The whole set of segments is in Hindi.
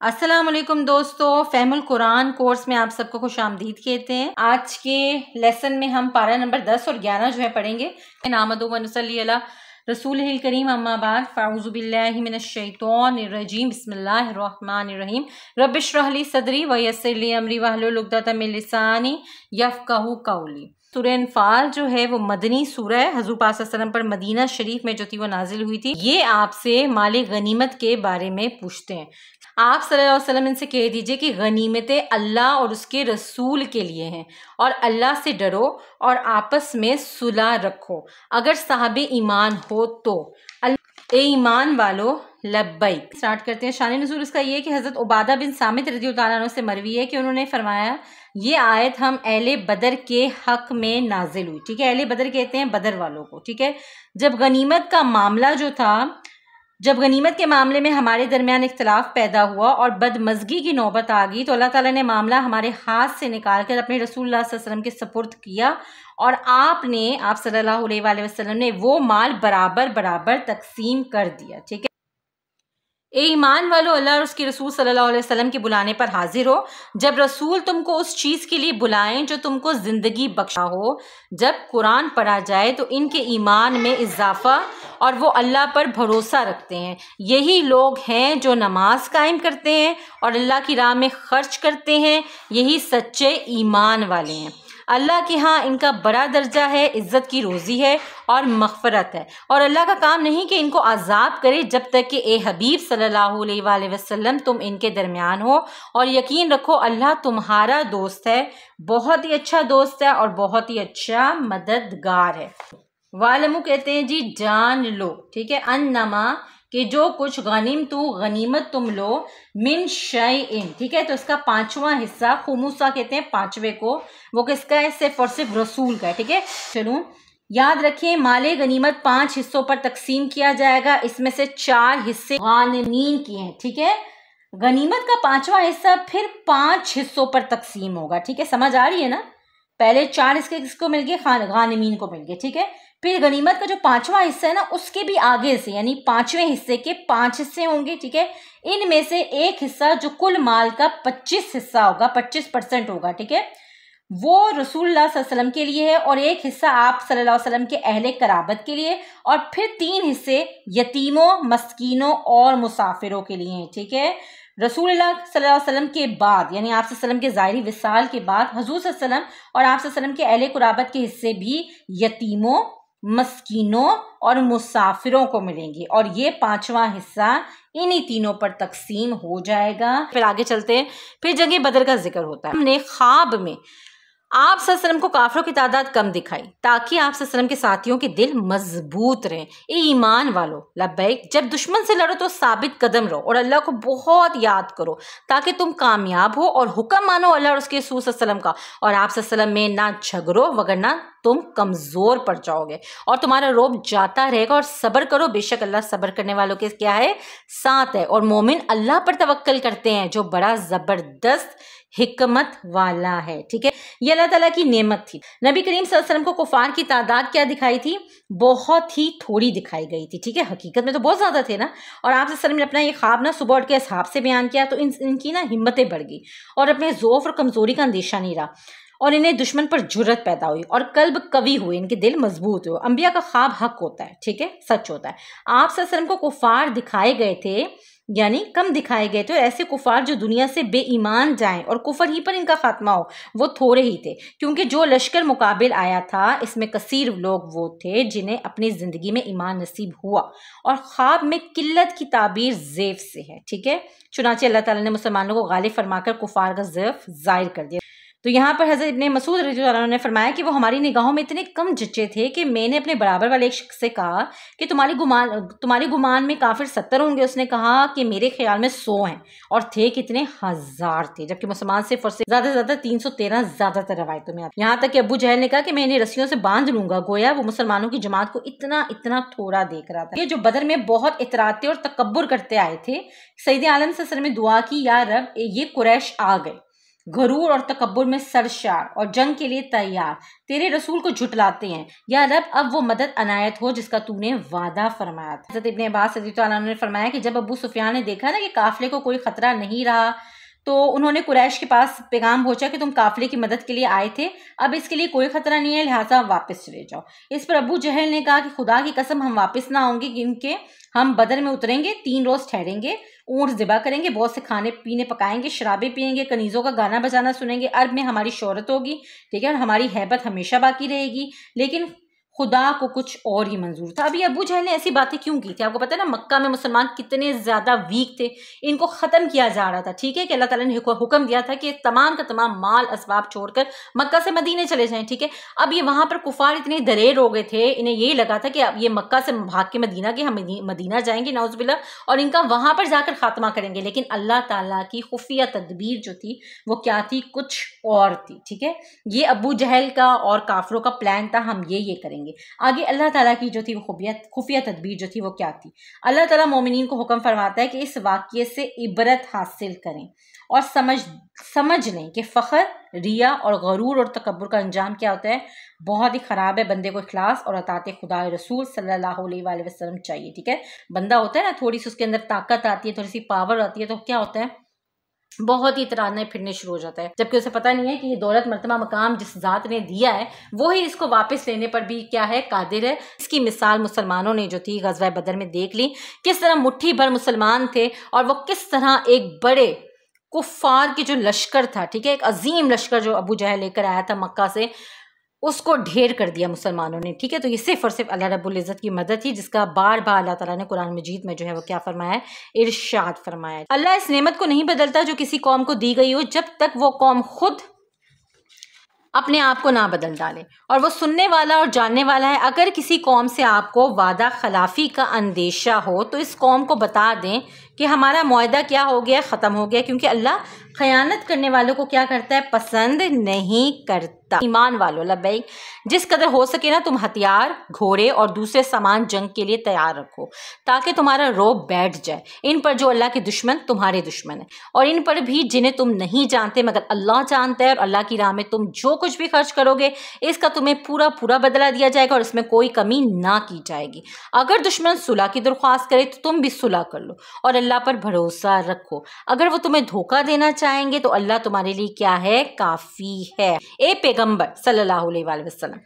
अस्सलाम वालेकुम दोस्तों, फ़हमुल कुरान कोर्स में आप सबको खुशामदीद कहते हैं। आज के लेसन में हम पारा नंबर 10 और 11 जो है पढ़ेंगे। नामदु व नसल्ली अला रसूलिल करीम, अम्मा बाद, फ़अऊज़ु बिल्लाहि मिनश शैतानिर रजीम, बिस्मिल्लाहिर रहमानिर रहीम, रब्बिश्रह ली सदरी व यस्सिर ली अमरी वहलुल उक़दतम मिन लिसानी यफ़क़हू क़ौली। सूरह अनफ़ाल जो है वो मदनी सूरह है। हज़ूर पाक सल्लल्लाहु अलैहि वसल्लम पर मदीना शरीफ में जो थी वो नाजिल हुई थी। ये आपसे माले गनीमत के बारे में पूछते हैं। आप सल्लल्लाहु अलैहि वसल्लम इनसे कह दीजिए कि गनीमतें अल्लाह और उसके रसूल के लिए हैं और अल्लाह से डरो और आपस में सुलह रखो अगर साहबे ईमान हो तो। ए ईमान वालो लब्बैक। स्टार्ट करते हैं। शान नुज़ूल इसका ये कि हज़रत उबादा बिन सामित रज़ियल्लाहु अन्हु से मरवी है कि उन्होंने फरमाया ये आयत हम अहले बदर के हक में नाजिल हुई। ठीक है, अहले बदर कहते हैं बदर वालों को। ठीक है, जब गनीमत का मामला जो था, जब गनीमत के मामले में हमारे दरमियान इख्तलाफ पैदा हुआ और बदमज़गी की नौबत आ गई तो अल्लाह ताला ने मामला हमारे हाथ से निकाल कर अपने रसूलुल्लाह सल्लल्लाहु अलैहि वसल्लम के सपुर्द किया और आप सल्लल्लाहु अलैहि वसल्लम ने वो माल बराबर बराबर तकसीम कर दिया। ठीक है, ए ईमान वालो, अल्लाह और उसके रसूल सल्लल्लाहु अलैहि वसल्लम के बुलाने पर हाजिर हो। जब रसूल तुमको उस चीज़ के लिए बुलाएं जो तुमको ज़िंदगी बख्शा हो, जब कुरान पढ़ा जाए तो इनके ईमान में इजाफा और वो अल्लाह पर भरोसा रखते हैं। यही लोग हैं जो नमाज कायम करते हैं और अल्लाह की राह में खर्च करते हैं। यही सच्चे ईमान वाले हैं। अल्लाह के यहाँ इनका बड़ा दर्जा है, इज़्ज़त की रोज़ी है और मग़फ़रत है। और अल्लाह का काम नहीं कि इनको अज़ाब करे जब तक कि ए हबीब सल्लल्लाहु अलैहि वसल्लम तुम इनके दरमियान हो। और यकीन रखो अल्लाह तुम्हारा दोस्त है, बहुत ही अच्छा दोस्त है और बहुत ही अच्छा मददगार है। वालमू कहते हैं जी जान लो। ठीक है, अन्नमा कि जो कुछ गनीमत तुम लो, मिन शैइन। ठीक है, तो इसका पांचवा हिस्सा खुमुसा कहते हैं पांचवे को, वो किसका है? सिर्फ और सिर्फ रसूल का है। ठीक है, चलो याद रखें माले गनीमत 5 हिस्सों पर तकसीम किया जाएगा। इसमें से 4 हिस्से गानिमीन किए हैं। ठीक है, गनीमत का 5वां हिस्सा फिर 5 हिस्सों पर तकसीम होगा। ठीक है, समझ आ रही है ना? पहले 4 हिस्से किसको मिल गए? गानिमीन को मिल गए। ठीक है, फिर गनीमत का जो 5वां हिस्सा है ना, उसके भी आगे से यानी 5वें हिस्से के 5 हिस्से होंगे। ठीक है, इनमें से एक हिस्सा जो कुल माल का 25 हिस्सा होगा, 25% होगा। ठीक है, वो रसूलुल्लाह सल्लल्लाहु अलैहि वसल्लम के लिए है और एक हिस्सा आप सल्लल्लाहु अलैहि वसल्लम के अहले कराबत के लिए और फिर 3 हिस्से यतीमों, मस्कीनों और मुसाफिरों के लिए हैं। ठीक है, रसूलुल्लाह सल्लल्लाहु अलैहि वसल्लम के बाद यानी आप सल्लल्लाहु अलैहि वसल्लम के ज़ाहिरी विसाल के बाद हुज़ूर सल्लल्लाहु अलैहि वसल्लम और आप सल्लल्लाहु अलैहि वसल्लम के अहले कुराबत के हिस्से भी यतीमों, मस्कीनों और मुसाफिरों को मिलेंगे और ये 5वां हिस्सा इन्हीं तीनों पर तकसीम हो जाएगा। फिर आगे चलते हैं। फिर जंग बदर का जिक्र होता है। हमने ख्वाब में आप सल्लल्लाहु अलैहि वसल्लम को काफिरों की तादाद कम दिखाई ताकि आप सल्लल्लाहु अलैहि वसल्लम के साथियों के दिल मजबूत रहें। ए ईमान वालो लब्बैक, जब दुश्मन से लड़ो तो साबित कदम रहो और अल्लाह को बहुत याद करो ताकि तुम कामयाब हो और हुक्म मानो अल्लाह और उसके रसूल सल्लल्लाहु अलैहि वसल्लम का और आप सल्लल्लाहु अलैहि वसल्लम में ना झगड़ो वगरना तुम कमजोर पड़ जाओगे और तुम्हारा रोब जाता रहेगा और सब्र करो, बेशक अल्लाह सब्र करने वालों के क्या है? साथ है। और मोमिन अल्लाह पर तवक्कल करते हैं जो बड़ा जबरदस्त हिकमत वाला है। ठीक है, ये अल्लाह ताला की नेमत थी। नबी करीम सल्लल्लाहु अलैहि वसल्लम को कुफार की तादाद क्या दिखाई थी? बहुत ही थोड़ी दिखाई गई थी। ठीक है, हकीकत में तो बहुत ज्यादा थे ना। और आप सल्लल्लाहु अलैहि वसल्लम ने अपना ये ख्वाब ना सुबह उठ के असहाब से बयान किया तो इनकी ना हिम्मतें बढ़ गई और अपने ज़ौफ़ और कमजोरी का अंदेशा नहीं रहा और इन्हें दुश्मन पर जुर्रत पैदा हुई और कल्ब कवी हुए, इनके दिल मजबूत हुए। अंबिया का ख्वाब हक होता है। ठीक है, सच होता है। आप सल्लल्लाहु अलैहि वसल्लम को कुफार दिखाए गए थे यानी कम दिखाए गए थे और ऐसे कुफार जो दुनिया से बेईमान जाएं और कुफर ही पर इनका खात्मा हो वो थोड़े ही थे, क्योंकि जो लश्कर मुकाबिल आया था इसमें कसीर लोग वो थे जिन्हें अपनी जिंदगी में ईमान नसीब हुआ और ख्वाब में किल्लत की ताबीर ज़ैफ से है। ठीक है, चुनांचे अल्लाह ताला ने मुसलमानों को गालिब फरमाकर कुफार का ज़ैफ ज़ाहिर कर दिया। तो यहाँ पर हज़रत इब्ने मसूद रज़ियल्लाहु अन्हु ने फरमाया कि वो हमारी निगाहों में इतने कम जच्चे थे कि मैंने अपने बराबर वाले एक शख्स से कहा कि तुम्हारे गुमान में काफिर 70 होंगे। उसने कहा कि मेरे ख्याल में 100 हैं और थे कितने? 1000 थे, जबकि मुसलमान से फर्ज ज्यादा से ज्यादा 313 ज्यादातर रवायतों में। यहाँ तक कि अबू जहल ने कहा कि मैं इन्हें रस्सियों से बांध लूंगा। गोया वो मुसलमानों की जमात को इतना थोड़ा देख रहा था। ये जो बदर में बहुत इतराते और तकब्बुर करते आए थे, सईद आलम सल्लल्लाहु अलैहि वसल्लम ने दुआ की, या रब ये कुरैश आ गए गरूर और तकब्बुर में सरशार और जंग के लिए तैयार तेरे रसूल को झुटलाते हैं। या रब, अब वो मदद अनायत हो जिसका तूने वादा फरमाया था। हज़रत इब्न अब्बास रज़ियल्लाहु अन्हु ने फरमाया कि जब अबू सुफियान ने देखा ना कि काफिले को कोई खतरा नहीं रहा, तो उन्होंने कुरैश के पास पैगाम पहुंचा कि तुम काफिले की मदद के लिए आए थे, अब इसके लिए कोई खतरा नहीं है, लिहाजा वापस चले जाओ। इस पर अबू जहल ने कहा कि खुदा की कसम हम वापस ना आएंगे, क्योंकि हम बदर में उतरेंगे, 3 रोज ठहरेंगे, ऊँट ज़िबा करेंगे, बहुत से खाने पीने पकाएंगे, शराबें पियेंगे, कनीज़ों का गाना बजाना सुनेंगे, अरब में हमारी शोहरत होगी, ठीक है, और हमारी हैबत हमेशा बाकी रहेगी। लेकिन खुदा को कुछ और ही मंजूर था। अभी अबू जहल ने ऐसी बातें क्यों की थी? आपको पता है ना, मक्का में मुसलमान कितने ज़्यादा वीक थे, इनको ख़त्म किया जा रहा था, ठीक है, कि अल्लाह ताला ने हुक्म दिया था कि तमाम का तमाम माल असबाब छोड़कर मक्का से मदीने चले जाएं, ठीक है। अब ये वहाँ पर कुफार इतने दरेर हो गए थे, इन्हें यही लगा था कि अब ये मक्का से भाग के मदीना के हम मदीना जाएंगे नाउज़ुबिल्लाह, और इनका वहाँ पर जाकर खात्मा करेंगे। लेकिन अल्लाह ताला की खुफिया तदबीर जो थी वो क्या थी? कुछ और थी, ठीक है। ये अबू जहल का और काफिरों का प्लान था, हम ये करेंगे। आगे अल्लाह ताला की जो थी वो खुफिया तदबीर जो थी वो क्या थी? अल्लाह ताला मोमिनीन को हुक्म फरमाता है कि इस वाक़ये से इबरत हासिल करें और समझ लें कि फ़ख्र, रिया और गरूर और तकब्बुर का अंजाम क्या होता है, बहुत ही ख़राब है। बंदे को इखलास और अताते खुदा रसूल सल्लल्लाहु अलैहि वसल्लम चाहिए, ठीक है। बंदा होता है ना, थोड़ी सी उसके अंदर ताकत आती है, थोड़ी सी पावर आती है, तो क्या होता है, बहुत ही तराने फिरने शुरू हो जाता है, जबकि उसे पता नहीं है कि ये दौलत मर्तबा मकाम जिस ज़ात ने दिया है वो ही इसको वापस लेने पर भी क्या है, कादिर है। इसकी मिसाल मुसलमानों ने जो थी ग़ज़वा बदर में देख ली, किस तरह मुट्ठी भर मुसलमान थे और वो किस तरह एक बड़े कुफ़ार की जो लश्कर था, ठीक है, एक अजीम लश्कर जो अबू जहल लेकर आया था मक्का से, उसको ढेर कर दिया मुसलमानों ने, ठीक है। तो ये सिर्फ और सिर्फ अल्लाह रब्बुल इज़्ज़त की मदद थी, जिसका बार बार अल्लाह ताला ने कुरान मजीद में जो है वो क्या फरमाया है, इरशाद फरमाया है। अल्लाह इस नेमत को नहीं बदलता जो किसी कौम को दी गई हो, जब तक वो कौम खुद अपने आप को ना बदल डाले, और वो सुनने वाला और जानने वाला है। अगर किसी कौम से आपको वादा खिलाफी का अंदेशा हो तो इस कौम को बता दें कि हमारा मुआहदा क्या हो गया, ख़त्म हो गया, क्योंकि अल्लाह खयानत करने वालों को क्या करता है, पसंद नहीं करता। ईमान वालों, लब्बैक, जिस कदर हो सके ना तुम हथियार, घोड़े और दूसरे सामान जंग के लिए तैयार रखो, ताकि तुम्हारा रौब बैठ जाए इन पर जो अल्लाह के दुश्मन तुम्हारे दुश्मन है, और इन पर भी जिन्हें तुम नहीं जानते मगर अल्लाह जानता है। और अल्लाह की राह में तुम जो कुछ भी खर्च करोगे इसका तुम्हें पूरा पूरा बदला दिया जाएगा और इसमें कोई कमी ना की जाएगी। अगर दुश्मन सुलह की दरख्वास्त करे तो तुम भी सुलह कर लो और अल्लाह पर भरोसा रखो। अगर वो तुम्हें धोखा देना चाहेंगे तो अल्लाह तुम्हारे लिए क्या है, काफ़ी है। ए पैगंबर सल्लल्लाहु अलैहि वसल्लम,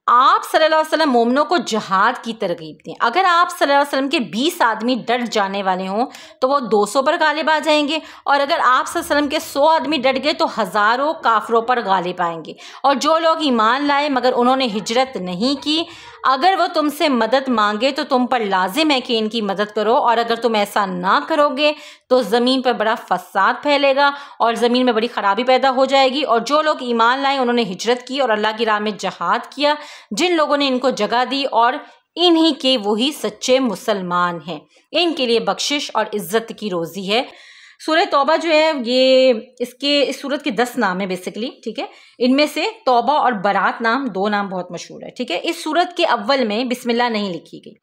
आप सल्लल्लाहु अलैहि वसल्लम मोमिनों को जहाद की तरगीब दें। अगर आप सल्लल्लाहु अलैहि वसल्लम के 20 आदमी डट जाने वाले हों तो वो 200 पर गालिब आ जाएंगे, और अगर आप सल्लल्लाहु अलैहि वसल्लम के 100 आदमी डट गए तो हज़ारों काफिरों पर गालिब आएंगे। और जो लोग ईमान लाए मगर उन्होंने हिजरत नहीं की, अगर वो तुमसे मदद मांगे तो तुम पर लाजिम है कि इनकी मदद करो, और अगर तुम ऐसा ना करोगे तो ज़मीन पर बड़ा फसाद फैलेगा और ज़मीन में बड़ी ख़राबी पैदा हो जाएगी। और जो लोग ईमान लाए उन्होंने हिजरत की और अल्लाह की राह में जहाद किया, जिन लोगों ने इनको जगह दी, और इन्हीं के वही सच्चे मुसलमान हैं, इनके लिए बख्शिश और इज़्ज़त की रोज़ी है। सूरह तौबा जो है ये इस सूरत के 10 नाम है बेसिकली, ठीक है। इनमें से तौबा और बरात नाम 2 नाम बहुत मशहूर है, ठीक है। इस सूरत के अव्वल में बिस्मिल्लाह नहीं लिखी गई।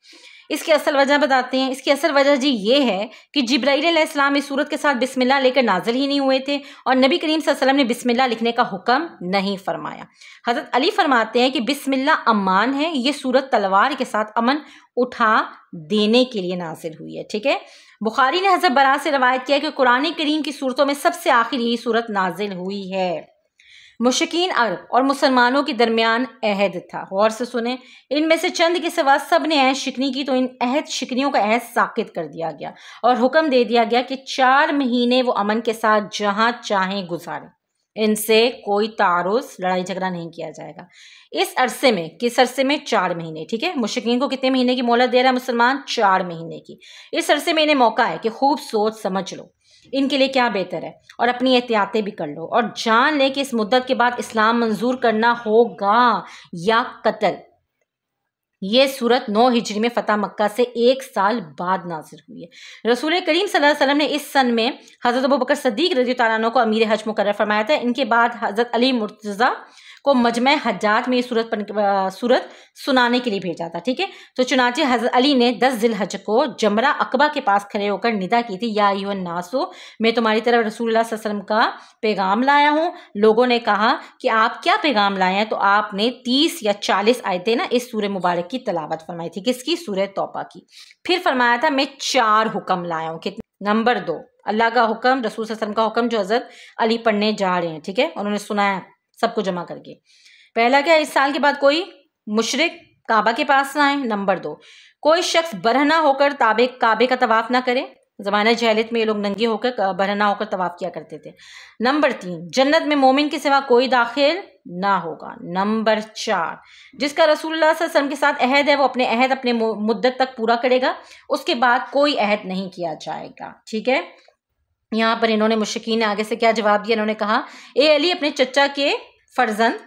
इसकी असल वजह बताते हैं। इसकी असल वजह जी ये है कि जिब्राईल अलैहिस्सलाम इस सूरत के साथ बिस्मिल्लाह लेकर नाजिल ही नहीं हुए थे, और नबी करीम सल्लल्लाहु अलैहि वसल्लम ने बिस्मिल्लाह लिखने का हुक्म नहीं फरमाया। हज़रत अली फरमाते हैं कि बिस्मिल्लाह अमान है, ये सूरत तलवार के साथ अमन उठा देने के लिए नाजिल हुई है, ठीक है। बुखारी ने हज़रत बरा से रवायत किया कि कुरान करीम की सूरतों में सबसे आखिर यही सूरत नाजिल हुई है। मुशरिकीन अरब और मुसलमानों के दरमियान अहद था। गौर से सुने, इनमें से चंद के सिवा सब ने अहद शिकनी की, तो इन अहद शिकनियों का अहद साकित कर दिया गया और हुक्म दे दिया गया कि 4 महीने वो अमन के साथ जहाँ चाहें गुजारें, इनसे कोई तारुस, लड़ाई झगड़ा नहीं किया जाएगा। इस अरसे में, किस अरसे में, 4 महीने, ठीक है। मुशरिकीन को कितने महीने की मोहलत दे रहा है मुसलमान? 4 महीने की। इस अरसे में इन्हें मौका है कि खूब सोच समझ लो इनके लिए क्या बेहतर है, और अपनी एहतियातें भी कर लो, और जान ले कि इस मुद्दत के बाद इस्लाम मंजूर करना होगा या कत्ल। ये सूरत 9 हिजरी में फतह मक्का से 1 साल बाद नाजिल हुई है। रसूल करीम सल्लल्लाहु अलैहि वसल्लम ने इस सन में हज़रत अबू बकर सिद्दीक़ रज़ियल्लाहु अन्हु को अमीर हज मुकर्रर फरमाया था। इनके बाद हज़रत अली मुर्तज़ा को मजमे हज्जाज में ये सूरत सुनाने के लिए भेजा था। ठीक है, तो चुनाचे हज़रत अली ने 10 ज़िलहज को जमरा अकबा के पास खड़े होकर निदा की थी, या अय्युहन नासो, मैं तुम्हारी तरफ रसूलुल्लाह सल्लल्लाहु अलैहि वसल्लम का पैगाम लाया हूँ। लोगों ने कहा कि आप क्या पैगाम लाए हैं, तो आपने 30 या 40 आयतें ना इस सूरह मुबारक की तलावत फरमाई थी। किसकी? सूरह तौबा की। फिर फरमाया था मैं 4 हुक्म लाया हूँ। कितने? नंबर 2, अल्लाह का हुक्म, रसूल सल्लल्लाहु अलैहि वसल्लम का हुक्म जो हज़रत अली पढ़ने जा रहे हैं। ठीक है, उन्होंने सुनाया सबको जमा करके। पहला क्या? इस साल के बाद कोई मुशरिक काबा के पास ना आए। नंबर 2, कोई शख्स बरहना होकर काबे का तवाफ ना करे। ज़माना जहलियत में ये लोग नंगे होकर बरहना होकर तवाफ किया करते थे। नंबर 3, जन्नत में मोमिन के सिवा कोई दाखिल ना होगा। नंबर 4, जिसका रसूलुल्लाह सल्लल्लाहु अलैहि वसल्लम के साथ अहद है वो अपने अहद अपने मुद्दत तक पूरा करेगा, उसके बाद कोई अहद नहीं किया जाएगा। ठीक है, यहाँ पर इन्होंने मुशरिकीन ने आगे से क्या जवाब दिया? इन्होंने कहा, ए अली, अपने चचा के फर्जंद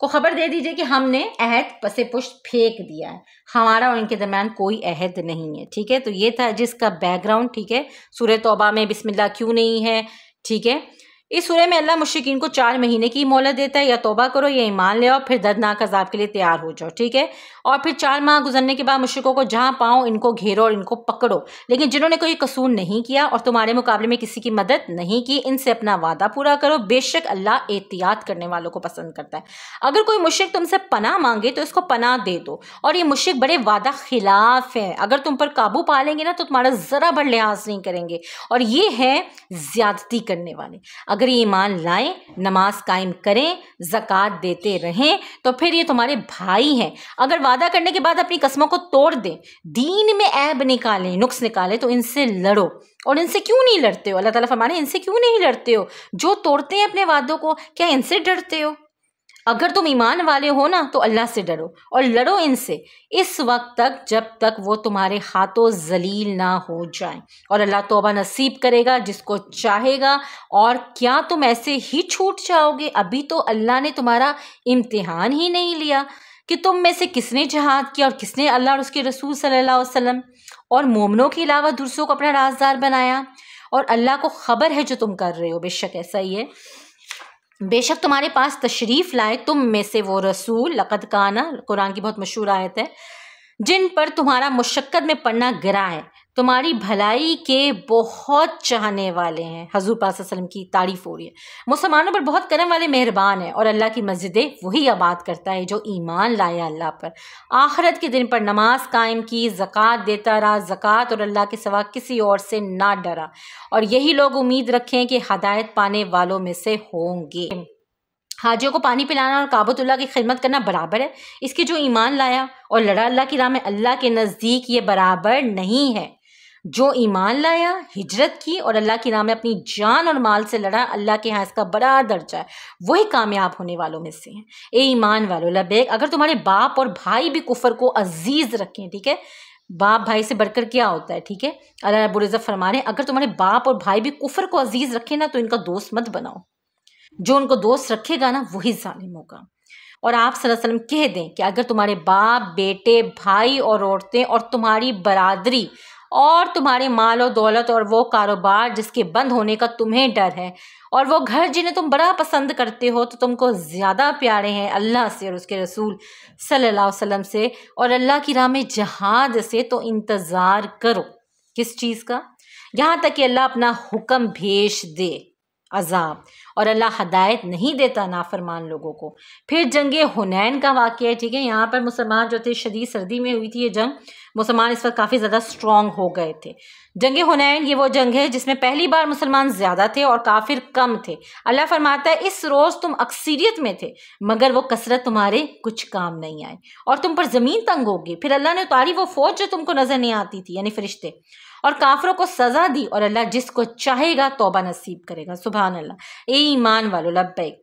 को खबर दे दीजिए कि हमने अहद पसे पुष्ट फेंक दिया है, हमारा और इनके दरमियान कोई अहद नहीं है। ठीक है, तो ये था जिसका बैकग्राउंड। ठीक है, सूरह तौबा में बिस्मिल्लाह क्यों नहीं है। ठीक है, इस सूरह में अल्लाह मुशरिकीन को 4 महीने की मोहलत देता है, या तौबा करो या ईमान ले आओ, फिर दर्दनाक अजाब के लिए तैयार हो जाओ। ठीक है, और फिर 4 माह गुजरने के बाद मुशरिकों को जहां पाओ इनको घेरो और इनको पकड़ो, लेकिन जिन्होंने कोई कसूर नहीं किया और तुम्हारे मुकाबले में किसी की मदद नहीं की, इनसे अपना वादा पूरा करो, बेशक अल्लाह एहतियात करने वालों को पसंद करता है। अगर कोई मुशरिक तुमसे पनाह मांगे तो इसको पनाह दे दो, और ये मुशरिक बड़े वादा खिलाफ है, अगर तुम पर काबू पा लेंगे ना तो तुम्हारा जरा भर लिहाज नहीं करेंगे, और ये है ज्यादती करने वाले। अगर ये ईमान लाएं, नमाज कायम करें, ज़कात देते रहें, तो फिर ये तुम्हारे भाई हैं। अगर वादा करने के बाद अपनी कसमों को तोड़ दें, दीन में ऐब निकालें, नुक्स निकालें, तो इनसे लड़ो। और इनसे क्यों नहीं लड़ते हो? अल्लाह ताला फरमाने, इनसे क्यों नहीं लड़ते हो? जो तोड़ते हैं अपने वादों को, क्या इनसे डरते हो? अगर तुम ईमान वाले हो ना तो अल्लाह से डरो और लड़ो इनसे इस वक्त तक जब तक वो तुम्हारे हाथों जलील ना हो जाए, और अल्लाह तौबा नसीब करेगा जिसको चाहेगा। और क्या तुम ऐसे ही छूट जाओगे? अभी तो अल्लाह ने तुम्हारा इम्तिहान ही नहीं लिया कि तुम में से किसने जिहाद किया और किसने अल्लाह और उसके रसूल सल्लल्लाहु अलैहि वसल्लम और मोमिनों के अलावा दूसरों को अपना राज़दार बनाया। और अल्लाह को खबर है जो तुम कर रहे हो, बेशक ऐसा ही है। बेशक तुम्हारे पास तशरीफ़ लाए तुम में से वो रसूल, लक़द काना कुरान की बहुत मशहूर आयत है, जिन पर तुम्हारा मुशक्क़त में पड़ना गिरा है, तुम्हारी भलाई के बहुत चाहने वाले हैं। हज़ूर पाक सल्लल्लाहु अलैहि वसल्लम की तारीफ़ हो रही है। मुसलमानों पर बहुत करम वाले मेहरबान है, और अल्लाह की मस्जिदें वही आबाद करता है जो ईमान लाया अल्लाह पर, आखिरत के दिन पर नमाज कायम की, ज़कात देता रहा, ज़कात और अल्लाह के सिवा किसी और से ना डरा, और यही लोग उम्मीद रखें कि हदायत पाने वालों में से होंगे। हाजियों को पानी पिलाना और काबतुल्लाह की खिदमत करना बराबर है इसके जो ईमान लाया और लड़ा अल्लाह की राह में। अल्लाह के नज़दीक ये बराबर नहीं है। जो ईमान लाया, हिजरत की और अल्लाह की राह में अपनी जान और माल से लड़ा, अल्लाह के यहाँ इसका बड़ा दर्जा है, वही कामयाब होने वालों में से हैं। ए ईमान वालों, लबैक, अगर तुम्हारे बाप और भाई भी कुफर को अजीज़ रखें, ठीक है, बाप भाई से बढ़कर क्या होता है, ठीक है, अल्लाह रब्बुल इज़्ज़त फरमा रहे हैं, अगर तुम्हारे बाप और भाई भी कुफर को अजीज़ रखें ना तो इनका दोस्त मत बनाओ, जो उनको दोस्त रखेगा ना वही जालिम होगा। और आप सल्लल्लाहु अलैहि वसल्लम कह दें कि अगर तुम्हारे बाप, बेटे, भाई और औरतें और तुम्हारी बरादरी और तुम्हारे माल और दौलत और वो कारोबार जिसके बंद होने का तुम्हें डर है और वो घर जिन्हें तुम बड़ा पसंद करते हो तो तुमको ज़्यादा प्यारे हैं अल्लाह से और उसके रसूल सल्लल्लाहु अलैहि वसल्लम से और अल्लाह की राह में जहाद से, तो इंतज़ार करो किस चीज़ का, यहाँ तक कि अल्लाह अपना हुक्म भेज दे अजाब, और अल्लाह हदायत नहीं देता नाफरमान लोगों को। फिर जंग हुनैन का वाक़या है, ठीक है, यहाँ पर मुसलमान जो थे, शदीद सर्दी में हुई थी ये जंग, मुसलमान इस वक्त काफ़ी ज़्यादा स्ट्रॉन्ग हो गए थे। जंग हुनैन ये वो जंग है जिसमें पहली बार मुसलमान ज़्यादा थे और काफिर कम थे। अल्लाह फरमाता है इस रोज़ तुम अक्सरियत में थे मगर वो कसरत तुम्हारे कुछ काम नहीं आए और तुम पर ज़मीन तंग होगी। फिर अल्लाह ने उतारी वो फौज जो तुमको नज़र नहीं आती थी, यानी फरिश्ते, और काफिरों को सज़ा दी, और अल्लाह जिसको चाहेगा तौबा नसीब करेगा। सुभान अल्लाह। ए ईमान वालो, लब्बैक,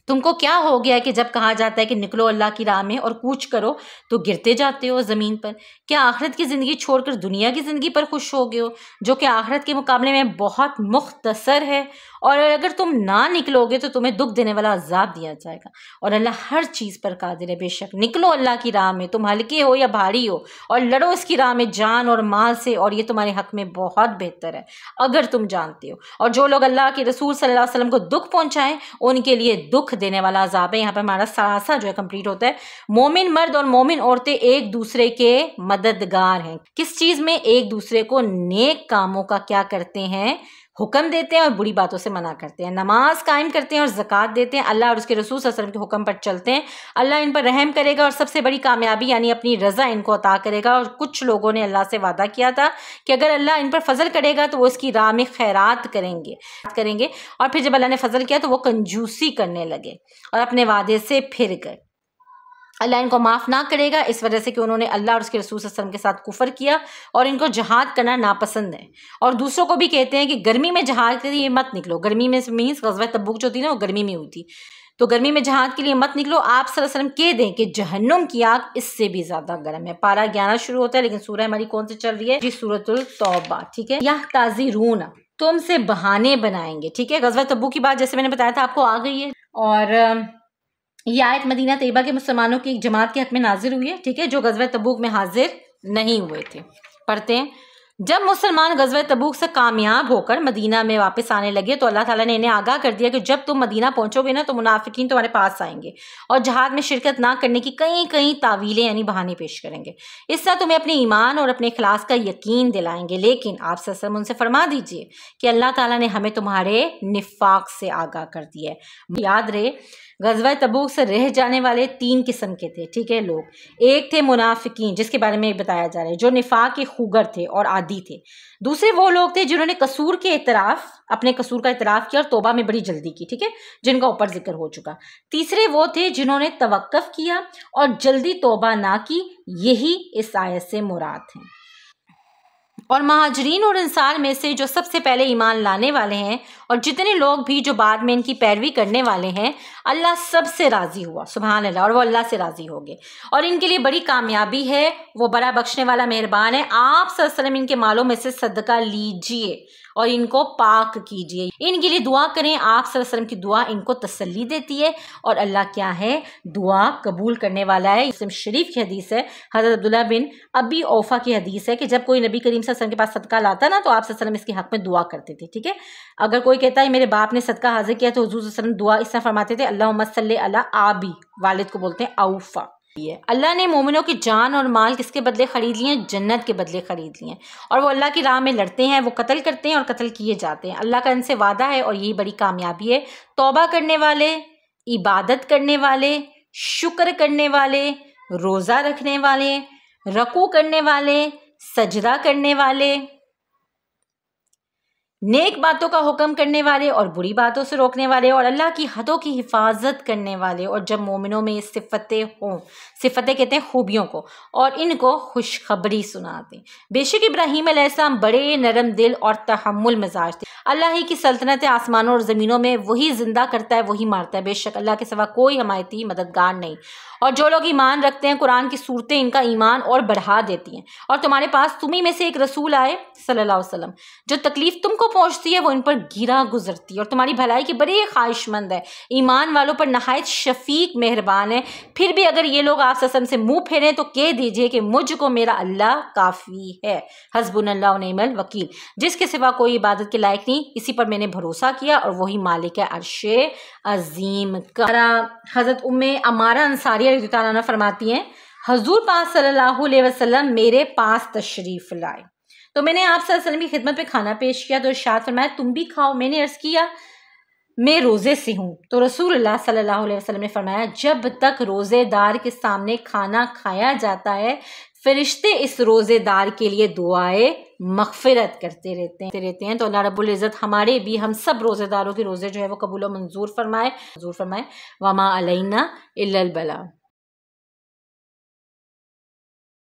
तुमको क्या हो गया कि जब कहा जाता है कि निकलो अल्लाह की राह में और कूच करो तो गिरते जाते हो ज़मीन पर? क्या आखिरत की ज़िंदगी छोड़कर दुनिया की ज़िंदगी पर खुश हो गए हो जो कि आखिरत के मुकाबले में बहुत मुख्तसर है और अगर तुम ना निकलोगे तो तुम्हें दुख देने वाला अजाब दिया जाएगा। और अल्लाह हर चीज़ पर कादिर है। बेशक निकलो अल्लाह की राह में, तुम हल्के हो या भारी हो, और लड़ो इसकी राह में जान और माल से, और ये तुम्हारे हक में बहुत बेहतर है अगर तुम जानते हो। और जो लोग अल्लाह के रसूल सल्लल्लाहु अलैहि वसल्लम को दुख पहुंचाएं उनके लिए दुख देने वाला अजाब है। यहाँ पर हमारा सारासा जो है कंप्लीट होता है। मोमिन मर्द और मोमिन औरतें एक दूसरे के मददगार हैं। किस चीज़ में? एक दूसरे को नेक कामों का क्या करते हैं? हुक्म देते हैं और बुरी बातों से मना करते हैं। नमाज कायम करते हैं और ज़कात देते हैं। अल्लाह और उसके रसूल सल्लल्लाहु अलैहि वसल्लम के हुक्म पर चलते हैं। अल्लाह इन पर रहम करेगा और सबसे बड़ी कामयाबी यानी अपनी रज़ा इनको अता करेगा। और कुछ लोगों ने अल्लाह से वादा किया था कि अगर अल्लाह इन पर फजल करेगा तो वो इसकी राह में खैरात करेंगे। और फिर जब अल्लाह ने फजल किया तो वो कंजूसी करने लगे और अपने वादे से फिर गए। अल्लाह इनको माफ़ ना करेगा इस वजह से कि उन्होंने अल्लाह और उसके रसूल सल्लल्लाहु अलैहि वसल्लम के साथ कुफर किया और इनको जहाद करना नापसंद है। और दूसरों को भी कहते हैं कि गर्मी में जहाद के लिए मत निकलो। गर्मी में मीन्स ग़ज़वा तबूक जो थी ना वो गर्मी में हुई थी, तो गर्मी में जहाद के लिए मत निकलो। आप सल्लल्लाहु अलैहि वसल्लम कह दें कि जहन्नुम की आग इससे भी ज़्यादा गर्म है। पारा 11 शुरू होता है, लेकिन सूरह हमारी कौन सी चल रही है जी? सूरतुल तौबा। ठीक है, यह ताज़िरून तुमसे बहाने बनाएंगे। ठीक है, ग़ज़वा तबूक की बात जैसे मैंने बताया था आपको आ गई है। और ये आयत मदीना तैयबा के मुसलमानों की एक जमात के हक में नाजिल हुई है। ठीक है, जो ग़ज़वा तबूक में हाजिर नहीं हुए थे। पढ़ते हैं, जब मुसलमान ग़ज़वा तबूक से कामयाब होकर मदीना में वापस आने लगे तो अल्लाह ताला ने इन्हें आगाह कर दिया कि जब तुम मदीना पहुंचोगे ना तो मुनाफिकीन तुम्हारे पास आएंगे और जहाद में शिरकत ना करने की कई कई तावीलें यानी बहाने पेश करेंगे। इस तरह तुम्हें अपने ईमान और अपने इखलास का यकीन दिलाएंगे। लेकिन आप सल्लल्लाहु अलैहि वसल्लम उनसे फरमा दीजिए कि अल्लाह ताला ने हमें तुम्हारे निफाक से आगाह कर दिया है। याद रहे, ग़ज़वा तबूक से रह जाने वाले 3 किस्म के थे। ठीक है, लोग एक थे मुनाफिकीन जिसके बारे में बताया जा रहा है, जो निफाक के खुगर थे और आदी थे। दूसरे वो लोग थे जिन्होंने कसूर के इतराफ़ अपने कसूर का इतराफ़ किया और तौबा में बड़ी जल्दी की। ठीक है, जिनका ऊपर जिक्र हो चुका। तीसरे वो थे जिन्होंने तवक्कुफ़ किया और जल्दी तौबा ना की। यही इस आयत से मुराद है। और महाजरीन और अंसार में से जो सबसे पहले ईमान लाने वाले हैं और जितने लोग भी जो बाद में इनकी पैरवी करने वाले हैं, अल्लाह सबसे राज़ी हुआ। सुभान अल्लाह। और वो अल्लाह से राज़ी हो गए और इनके लिए बड़ी कामयाबी है। वो बड़ा बख्शने वाला मेहरबान है। आप सल्लल्लाहु अलैहि वसल्लम इनके मालों में से सदका लीजिए और इनको पाक कीजिए। इनके लिए दुआ करें। आप सल्लल्लाहु अलैहि वसल्लम की दुआ इनको तसल्ली देती है और अल्लाह क्या है? दुआ कबूल करने वाला है। मुस्लिम शरीफ की हदीस है, हज़रत अब्दुल्लाह बिन अबी औफा की हदीस है कि जब कोई नबी करीम सल्लल्लाहु अलैहि वसल्लम के पास सदका लाता ना तो आप सल्लल्लाहु अलैहि वसल्लम इसके हक में दुआ करते थे। ठीक है, अगर कोई कहता है मेरे बाप ने सदका हाजिर किया तो हुज़ूर सल्लल्लाहु अलैहि वसल्लम दुआ इस तरह फरमाते थे, अल्लाहुम्मा सल्ली अला आबी, वालिद को बोलते हैं औफा। अल्लाह ने मोमिनों की जान और माल किसके बदले खरीद लिए? जन्नत के बदले खरीद लिए। और वो अल्लाह की राह में लड़ते हैं, वो कत्ल करते हैं और कत्ल किए जाते हैं। अल्लाह का इनसे वादा है और यही बड़ी कामयाबी है। तौबा करने वाले, इबादत करने वाले, शुक्र करने वाले, रोज़ा रखने वाले, रकू करने वाले, सजदा करने वाले, नेक बातों का हुक्म करने वाले और बुरी बातों से रोकने वाले और अल्लाह की हदों की हिफाजत करने वाले। और जब मोमिनों में सिफ़तें हों, सिफ़तें कहते हैं खूबियों को, और इनको खुशखबरी सुनाते। बेशक इब्राहीम अलैहिस्सलाम बड़े नरम दिल और तहम्मुल मिजाज थे। अल्लाह ही की सल्तनत आसमानों और ज़मीनों में, वही जिंदा करता है, वही मारता है। बेशक अल्लाह के सिवा कोई हमायती मददगार नहीं। और जो लोग ईमान रखते हैं, कुरान की सूरतें इनका ईमान और बढ़ा देती हैं। और तुम्हारे पास तुम्ही में से एक रसूल आए सल्लल्लाहु अलैहि वसल्लम, जो तकलीफ तुमको पहुंचती है वो इन पर गिरा गुजरती है और तुम्हारी भलाई की बड़ी ख्वाहिशमंद है। ईमान वालों पर नहायत शफीक मेहरबान है। फिर भी अगर ये लोग आप सल्लम से मुंह फेरें तो कह दीजिए कि मुझको मेरा अल्लाह काफ़ी है। हस्बुनल्लाहु व निअमल वकील। जिसके सिवा कोई इबादत के लायक नहीं, इसी पर मैंने भरोसा किया और वही मालिक है अर्शे अजीम का। हज़रत उम्मे अमारा अंसारी रज़ियल्लाहु अन्हा फरमाती हैं, हजूर पाक सल्लल्लाहु अलैहि वसल्लम मेरे पास तशरीफ़ लाए तो मैंने आप सल्लल्लाहु अलैहि वसल्लम की खिदमत में खाना पेश किया तो इरशाद फरमाया तुम भी खाओ। मैंने अर्ज़ किया मैं रोज़े से हूँ तो रसूलुल्लाह सल्लल्लाहु अलैहि वसल्लम ने फरमाया जब तक रोज़ेदार के सामने खाना खाया जाता है फरिश्ते इस रोज़ेदार के लिए दुआए मग़फ़िरत करते रहते हैं। तो अल्लाह रब्बुल इज़्ज़त हमारे भी, हम सब रोज़ेदारों के रोज़े जो है वो कबूल व मंजूर फरमाए। वमा अलैना इल्लल बला।